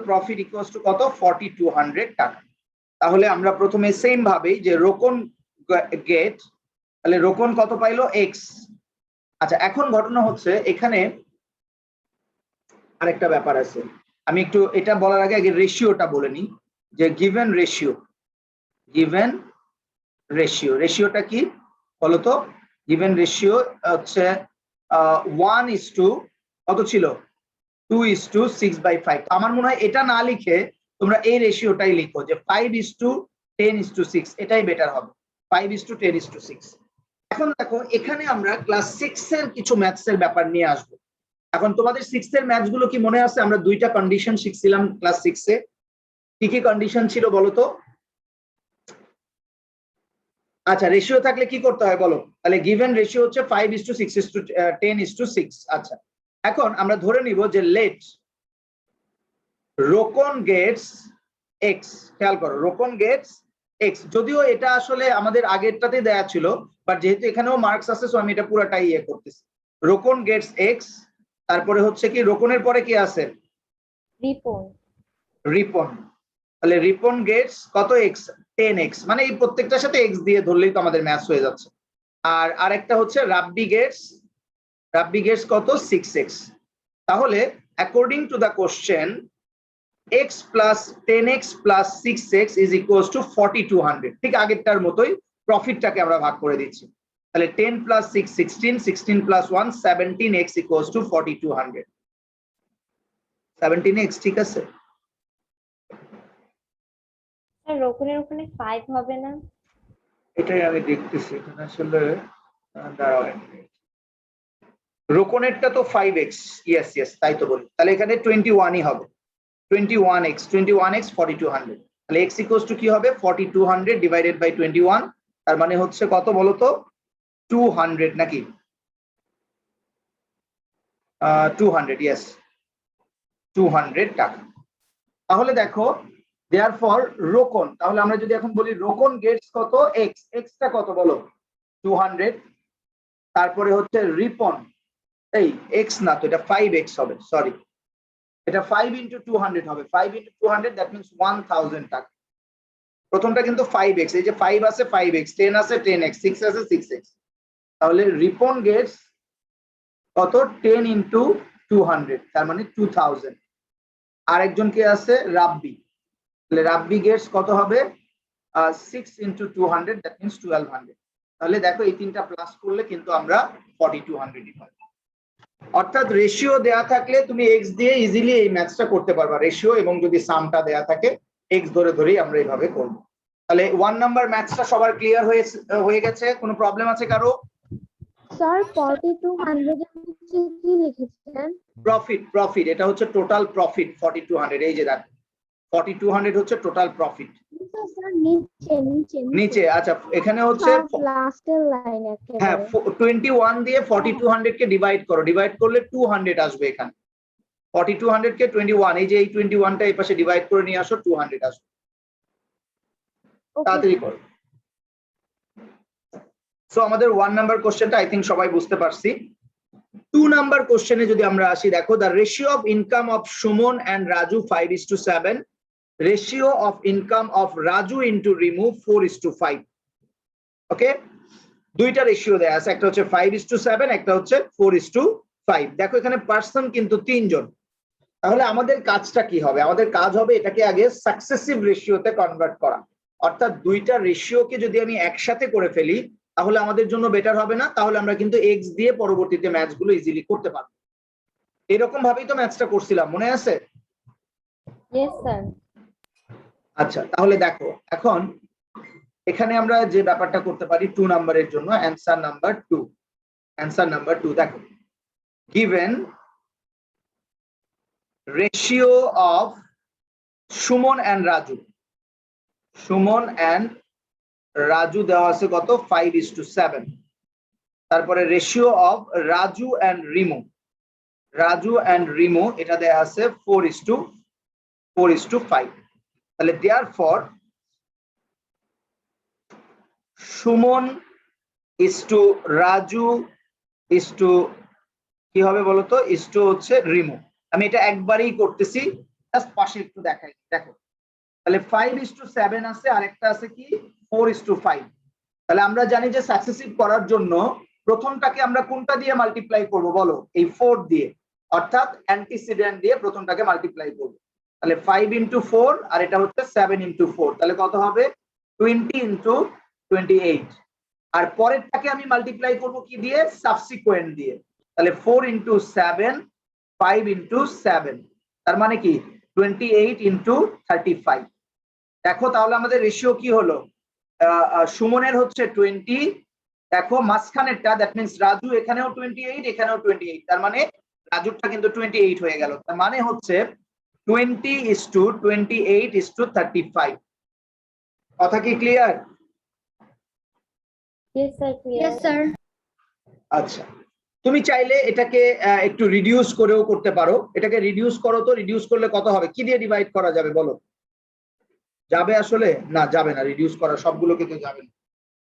প্রফিট ইকুয়ালস টু কত? 4200 টাকা। তাহলে আমরা প্রথমে সেম ভাবেই যে রোকন গেট, তাহলে রোকন কত পাইলো? এক্স। আচ্ছা, এখন ঘটনা হচ্ছে এখানে আরেকটা ব্যাপার আছে, আমি একটু এটা বলার আগে রেশিওটা বলে নিই যে গিভেন রেশিওটা কি বলতো? গিভেন রেশিও হচ্ছে 1:, কত ছিল? 2:6/5। আমার মনে হয় এটা না লিখে তোমরা এই রেশিওটাই লিখো যে 5:10:6, এটাই বেটার হবে, 5:10:6। এখন দেখো, এখানে আমরা ক্লাস 6 এর কিছু ম্যাথস এর ব্যাপার নিয়ে আসবো। এখন তোমাদের 6 এর ম্যাথস গুলো কি মনে আছে? আমরা দুইটা কন্ডিশন শিখছিলাম ক্লাস 6 এ। কি কি কন্ডিশন ছিল বলো তো? আচ্ছা, রেশিও থাকলে কি করতে হয় বলো? তাহলে গিভেন রেশিও হচ্ছে 5:6:10:6। আচ্ছা, এখন আমরা ধরে নিব যে লেট রোকন গেটস এক্স। খেয়াল করো, রোকন গেটস এক্স, যদিও এটা আসলে আমাদের আগেরটাতে দেয়া ছিল, বাট যেহেতু এখানেও মার্কস আছে, সো আমি এটা পুরোটাই করতেছি। রোকন গেটস এক্স, তারপরে হচ্ছে কি রোকনের পরে কি আছে? রিপন। তাহলে রিপন গেটস কত? X, 10x। মানে এই প্রত্যেকটার সাথে এক্স দিয়ে ধরলেই তো আমাদের ম্যাথস হয়ে যাচ্ছে। আর আরেকটা হচ্ছে রাব্বি গেটস কত 6x। তাহলে according to the question x plus 10x plus 6x is equals to 4200। ঠিক আগেরটার মতোই প্রফিটটাকে আমরা ভাগ করে দিচ্ছি। তাহলে 10 plus 6 16, 16 plus 1 17x equals to 4200। 17x ঠিক আছে। স্যার রোকনের ওখানে 5 হবে না? এটাই আমি দেখতেছি এখানে আসলে দাঁড়াও এক মিনিট। রোকনেরটা তো 5x, ইয়েস তাই তো বলি। তাহলে এখানে 21ই হবে, 21x 4200। তাহলে x ইকুয়ালস টু কি হবে 4200 ডিভাইডেড বাই 21, তার মানে হচ্ছে কত বলো তো 200 নাকি 200, ইয়েস 200 টাকা। তাহলে দেখো দেয়ারফর রোকন, তাহলে আমরা যদি এখন বলি রোকন গেটস কত x টা কত বলো 200। তারপরে হচ্ছে রিপন, এই x না তো এটা 5x হবে, সরি এটা 5 into 200 হবে, 5 into 200 that means 1000 টাকা। প্রথমটা কিন্তু 5x, এই যে 5 আছে 5x, 10 আছে 10x, 6 আছে 6x। তাহলে রিপন গেটস কত 10 into 200 তার মানে 2000। আরেকজন কে আছে রাব্বি, তাহলে রাব্বি গেটস কত হবে 6 into 200 that means 1200। তাহলে দেখো এই তিনটা প্লাস করলে কিন্তু আমরা 4200 পাই। অর্থাৎ রেশিও দেয়া থাকলে তুমি এক্স দিয়ে ইজিলি এই ম্যাথসটা করতে পারবা, রেশিও এবং যদি সামটা দেয়া থাকে এক্স ধরে ধরেই আমরা এইভাবে করব। তাহলে 1 নাম্বার ম্যাথসটা সবার ক্লিয়ার হয়ে গেছে? কোনো প্রবলেম আছে কারো? স্যার 4200 এর নিচে কি লিখেছেন? প্রফিট এটা হচ্ছে টোটাল প্রফিট 4200। এই যে দেখো 4200 হচ্ছে টোটাল প্রফিট। স্যার নিচে আচ্ছা এখানে হচ্ছে লাস্টের লাইন একেবারে। হ্যাঁ 21 দিয়ে 4200 কে ডিভাইড করো, ডিভাইড করলে 200 আসবে এখানে। 4200 কে 21, এই যে এই 21টা এই পাশে ডিভাইড করে নিয়ে আসো 200 আসবে। তাড়াতাড়ি করো। সো আমাদের 1 নাম্বার কোশ্চেনটা আই থিংক সবাই বুঝতে পারছি। 2 নাম্বার কোশ্চেনে যদি আমরা আসি, দেখো the ratio of income of Suman and Raju 5:7, ratio of income of Raju into Rimu 4:5। Okay, দুইটা রেশিও দেয়া আছে, একটা হচ্ছে 5:7, একটা হচ্ছে 4:5। দেখো এখানে পার্সন কিন্তু 3 জন। তাহলে আমাদের কাজটা কি হবে? আমাদের কাজ হবে এটাকে আগে সাকসেসিভ রেশিওতে কনভার্ট করা। অর্থাৎ দুইটা রেশিওকে যদি আমি একসাথে করে ফেলি তাহলে আমাদের জন্য বেটার হবে না? তাহলে আমরা কিন্তু এক্স দিয়ে পরবর্তীতে ম্যাথগুলো ইজিলি করতে পারবো। এরকম ভাবেই তো ম্যাথসটা করছিলাম, মনে আছে? Yes sir. আচ্ছা তাহলে দেখো এখন এখানে আমরা যে ব্যাপারটা করতে পারি 2 নাম্বারের জন্য অ্যানসার নাম্বার 2 দেখো given ratio of Suman and Raju দেওয়া আছে কত 5:7। তারপরে ratio of Raju and Rimu এটা দেওয়া আছে 4:5। তাহলে therefore Suman is to Raju is to কি হবে বলতো, ইজ টু হচ্ছে রিমু। আমি এটা একবারই করতেছি, জাস্ট পাশে একটু দেখাই। দেখো তাহলে 5:7 আছে, আরেকটা আছে কি 4:5। তাহলে আমরা জানি যে সাকসেসিভ করার জন্য প্রথমটাকে আমরা কোনটা দিয়ে মাল্টিপ্লাই করব বলো, এই 4 দিয়ে, অর্থাৎ অ্যান্টিসিডেন্ট দিয়ে প্রথমটাকে মাল্টিপ্লাই করব। তাহলে 5 into 4 আর এটা হচ্ছে 7 into 4, তাহলে কত হবে 20 into 28। আর পরেরটাকে আমি মাল্টিপ্লাই করব কি দিয়ে, সাবসিকুয়েন্ট দিয়ে। তাহলে 4 into 7, 5 into 7, তার মানে কি 28 into 35। দেখো তাহলে আমাদের রেশিও কি হলো, সুমনের হচ্ছে 20, দেখো মাঝখানেরটা দ্যাট মিন্স রাজু এখানেও 28 এখানেও 28, তার মানে রাজুরটা কিন্তু 28 হয়ে গেল। তার মানে হচ্ছে 20:28:35। কথা কি clear? Yes sir, clear. Sir. আচ্ছা তুমি চাইলে এটাকে একটু রিডিউস করেও করতে পারো। এটাকে রিডিউস করো তো, রিডিউস করলে কত হবে, কি দিয়ে ডিভাইড করা যাবে বলো? যাবে আসলে না, যাবে না, রিডিউস করা সবগুলোকে তো যাবে না,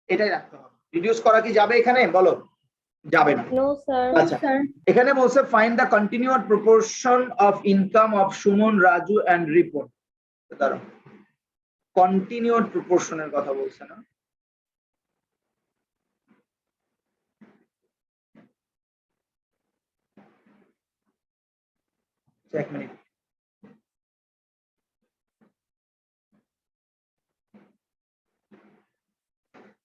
এটাই রাখতে হবে। রিডিউস করা কি যাবে এখানে বলো? যাবে না। No sir. আচ্ছা এখানে বলছে find the continuous proportion of income of Suman, Raju and Ripon. দাঁড়াও, কন্টিনিউয়াস প্রপোর্শনের কথা বলছে না? এক মিনিট।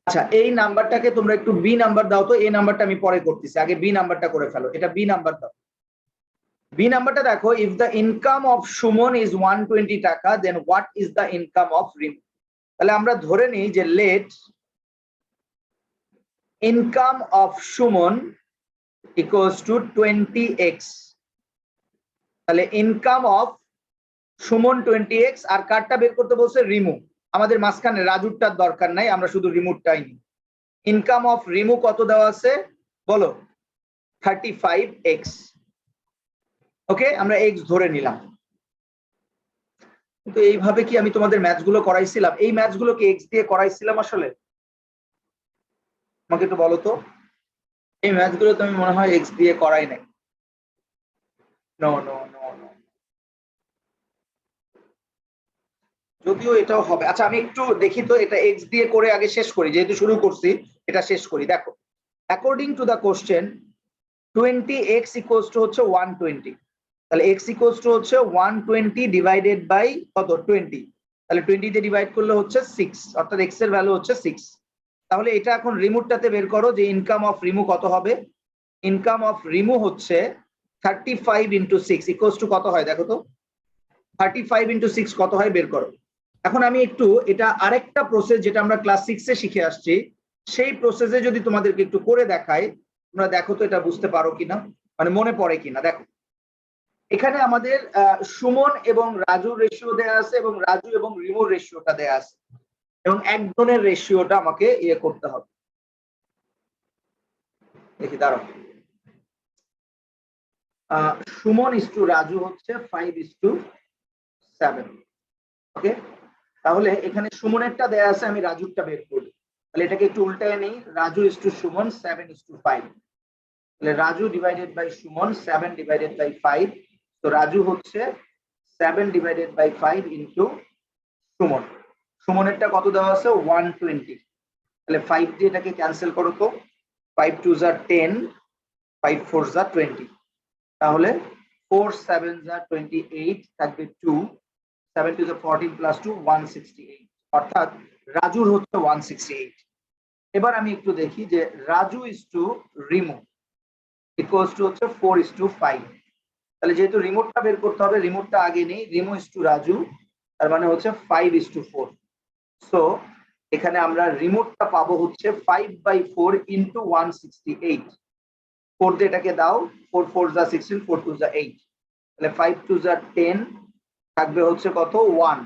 আচ্ছা, এই নাম্বারটাকে তোমরা একটু বি নাম্বার দাও তো। এই নাম্বারটা আমি পরে করতেছি, আগে বি নাম্বারটা করে ফেলো। এটা বি নাম্বার দাও। বি নাম্বারটা দেখো, if the income of Sumon is 120 টাকা, then what is the income of Rimu. তাহলে আমরা ধরে নিই যে let income of Sumon equals to 20x। তাহলে ইনকাম অফ সুমন 20x, আর কারটা বের করতে বলছে রিমু। আমাদের মাঝখানে রাজুরটার দরকার নাই, আমরা শুধু রিমুরটাই নিই। ইনকাম অফ রিমু কত দেওয়া আছে বলো? 35x। ওকে, আমরা x ধরে নিলাম। কিন্তু এইভাবে কি আমি তোমাদের ম্যাথস গুলো করাইছিলাম? এই ম্যাথস গুলো কি x দিয়ে করাইছিলাম আসলে? আমাকে একটু বলো তো। এই ম্যাথস গুলো তো আমি মনে হয় x দিয়ে করাই নাই। নো নো নো নো, যদিও এটাও হবে। আচ্ছা, আমি একটু দেখি তো, এটা x দিয়ে করে আগে শেষ করি, যেহেতু শুরু করছি এটা শেষ করি। দেখো, according to the question 20x equals to হচ্ছে 120। তাহলে x ইকুয়ালস টু হচ্ছে 120 ডিভাইডেড বাই কত? 20। তাহলে 20 দিয়ে ডিভাইড করলে হচ্ছে 6, অর্থাৎ x এর ভ্যালু হচ্ছে 6। তাহলে এটা এখন রিমুটটাতে বের করো যে ইনকাম অফ রিমু কত হবে। ইনকাম অফ রিমু হচ্ছে 35 ইন্টু 6 ইকুয়ালস টু কত হয় দেখো তো। 35 ইন্টু 6 কত হয় বের করো। এখন আমি একটু এটা আরেকটা প্রসেস, যেটা আমরা ক্লাস 6-এ শিখে আসছি, সেই প্রসেসে যদি তোমাদেরকে একটু করে দেখাই, তোমরা দেখো তো এটা বুঝতে পারো কিনা, মানে মনে পড়ে কিনা। দেখো, এখানে আমাদের সুমন এবং রাজুর রেশিও দেয়া আছে, এবং রাজু এবং রিমুর রেশিওটা দেয়া আছে, এবং একজনের রেশিওটা আমাকে ইয়ে করতে হবে। দেখি, দাঁড়াও। সুমন ইস টু রাজু হচ্ছে 5:7। ওকে, তাহলে এখানে সুমনেরটা দেয়া আছে, আমি রাজুরটা বের করি। তাহলে এটাকে একটু উল্টায় নেই, রাজু ইস টু সুমন 7:5। তাহলে Raju divided by Suman 7 divided by 5। তো রাজু হচ্ছে 7 ডিভাইডেড বাই 5 ইন্টু সুমন। সুমনেরটা কত দেওয়া আছে? 120। তাহলে 5 দিয়ে এটাকে ক্যান্সেল করো তো। 5 2 যা 10, 5 4 যা 20। তাহলে 4 7 যা 28, থাকবে 2, 7 2 যা 14 প্লাস 2 168, অর্থাৎ রাজুর হচ্ছে 168। এবার আমি একটু দেখি যে Raju is to Rimu equals to হচ্ছে 4:5। তাহলে যেহেতু রিমোটটা বের করতে হবে, রিমোটটা আগে নেই। রিমু ইস টু রাজু, তার মানে হচ্ছে 5:4। সো এখানে আমরা রিমোটটা পাবো হচ্ছে 5/4 ইন্টু 168। 4 দিয়ে এটাকে দাও, 4 4 যা 16, 4 2 যা 8। তাহলে 5 2 যা 10, থাকবে হচ্ছে কত? 1।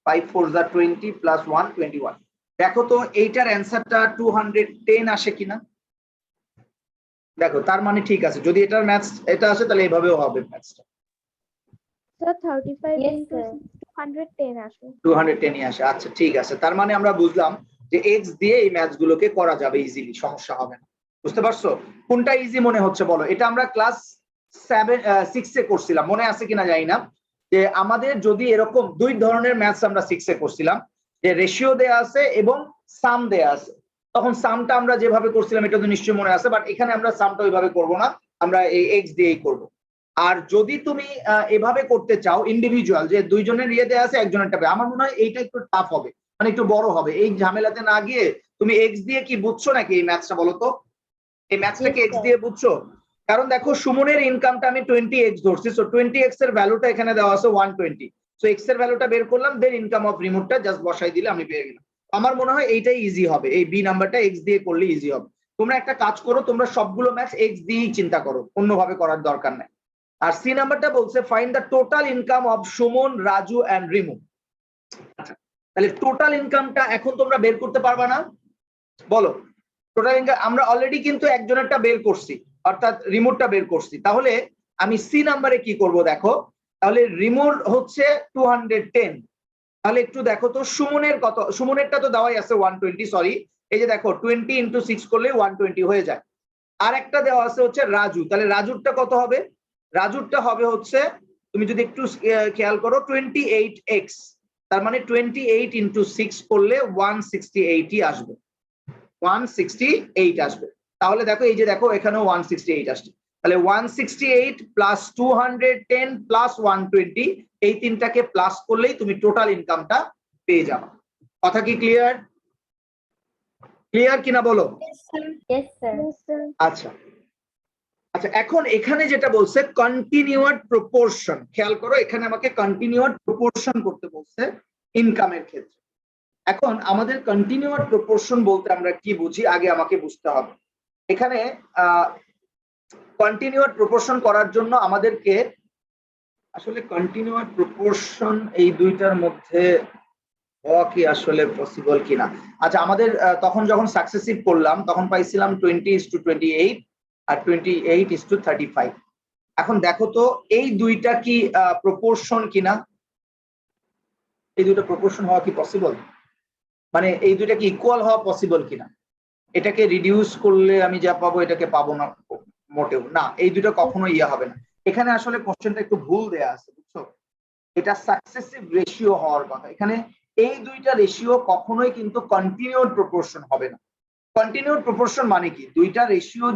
5 4 যা 20 প্লাস 1 21। দেখো তো এইটার অ্যান্সারটা 210 আসে কিনা। দেখো, তার মানে ঠিক আছে, যদি এটার ম্যাথস এটা আসে তাহলে এইভাবেও হবে ম্যাথসটা। Sir 35 Yes, into sir. 210 আসে। 210 আসে। আচ্ছা, ঠিক আছে, তার মানে আমরা বুঝলাম যে x দিয়ে এই ম্যাথস গুলোকে করা যাবে ইজিলি, সমস্যা হবে না। বুঝতে পারছো? কোনটা ইজি মনে হচ্ছে বলো? এটা আমরা ক্লাস 6-এ করছিলাম, মনে আছে কিনা জানি না। যে আমাদের যদি এরকম দুই ধরনের ম্যাথস আমরা 6-এ করছিলাম, যে রেশিও দেয়া আছে এবং সাম দেয়া আছে। তখন সামটা আমরা যেভাবে করছিলাম এটা তো নিশ্চয়ই মনে আছে, বাট এখানে আমরা সামটা ওইভাবে করব না, আমরা এই x দিয়েই করব। আর যদি তুমি এভাবে করতে চাও ইন্ডিভিজুয়াল, যে দুইজনের ইয়ে দেয়া আছে একজনেরটা, আমার মনে হয় এইটা একটু টাফ হবে, মানে একটু বড় হবে। এই ঝামেলাতে না গিয়ে তুমি x দিয়ে কি বুঝছো নাকি এই ম্যাথসটা বলো তো? এই ম্যাথসটাকে x দিয়ে বুঝছো? কারণ দেখো, সুমনের ইনকামটা আমি 20x ধরছি, সো 20x এর ভ্যালুটা এখানে দেওয়া আছে 120। সো x এর ভ্যালুটা বের করলাম, দেন ইনকাম অফ রিমুটটা জাস্ট বসাই দিলে আমি পেয়ে গেলাম। আমার মনে হয় এইটাই ইজি হবে, এই বি নাম্বারটা x দিয়ে করলে ইজি হবে। তোমরা একটা কাজ করো, তোমরা সবগুলো ম্যাথস x দিয়েই চিন্তা করো, অন্যভাবে করার দরকার নাই। আর সি নাম্বারটা বলছে find the total income of Suman, Raju and Rimu. আচ্ছা, তাহলে টোটাল ইনকামটা এখন তোমরা বের করতে পারবা না? বলো, টোটাল ইনকাম আমরা অলরেডি কিন্তু একজনেরটা বের করছি, অর্থাৎ রিমুরটা বের করছি। তাহলে আমি সি নাম্বারে কি করব দেখো। তাহলে রিমুর হচ্ছে 210। তাহলে একটু দেখো তো সুমনের কত। সুমনেরটা তো দেওয়াই আছে 120, সরি, এই যে দেখো 20 ইন্টু 6 করলে 120 হয়ে যায়। আর একটা দেওয়া আছে হচ্ছে রাজু, তাহলে রাজুরটা কত হবে? রাজুরটা হবে হচ্ছে, তুমি যদি একটু খেয়াল করো, 28x। তার মানে 28 ইন্টু 6 করলে 168 আসবে, 168 আসবে। তাহলে দেখো, এই যে দেখো এখানেও 168 আসছে। তাহলে 168 প্লাস 210 প্লাস 120 এই তিনটাকে প্লাস করলেই তুমি টোটাল ইনকামটা পেয়ে যাবে। কথা কি ক্লিয়ার? ক্লিয়ার কিনা বলো? Yes, sir. আচ্ছা আচ্ছা, এখন এখানে যেটা বলছে কন্টিনিউয়াস প্রপোর্শন, খেয়াল করো এখানে আমাকে কন্টিনিউয়াস প্রপোর্শন করতে বলছে ইনকামের ক্ষেত্রে। এখন আমাদের কন্টিনিউয়াস প্রপোর্শন বলতে আমরা কি বুঝি আগে আমাকে বুঝতে হবে। এখানে কন্টিনিউয়াস প্রপোর্শন করার জন্য আমাদেরকে আসলে কন্টিনিউয়াস প্রপোর্শন এই দুইটার মধ্যে হওয়া কি আসলে পসিবল কিনা। আচ্ছা, আমাদের তখন যখন সাকসেসিভ করলাম তখন পাইছিলাম 20:28 আর 28:35। এখন দেখো তো এই দুইটা কি প্রপোর্শন কিনা, এই দুইটা প্রপোর্শন হওয়া কি পসিবল, মানে এই দুইটা কি ইকুয়াল হওয়া পসিবল কিনা। এটাকে রিডিউস করলে আমি যা পাবো এটাকে পাবো না, মোটেও না, এই দুটো কখনো ইয়ে হবে না। এখানে আসলে কোশ্চেনটা একটু ভুল দেয়া আছে, বুঝছো? এটা সাকসেসিভ রেশিও হওয়ার কথা, এখানে এই দুইটা রেশিও কখনোই কিন্তু কন্টিনিউড প্রপোর্শন হবে না। কন্টিনিউড প্রপোর্শন মানে কি, দুইটা রেশিও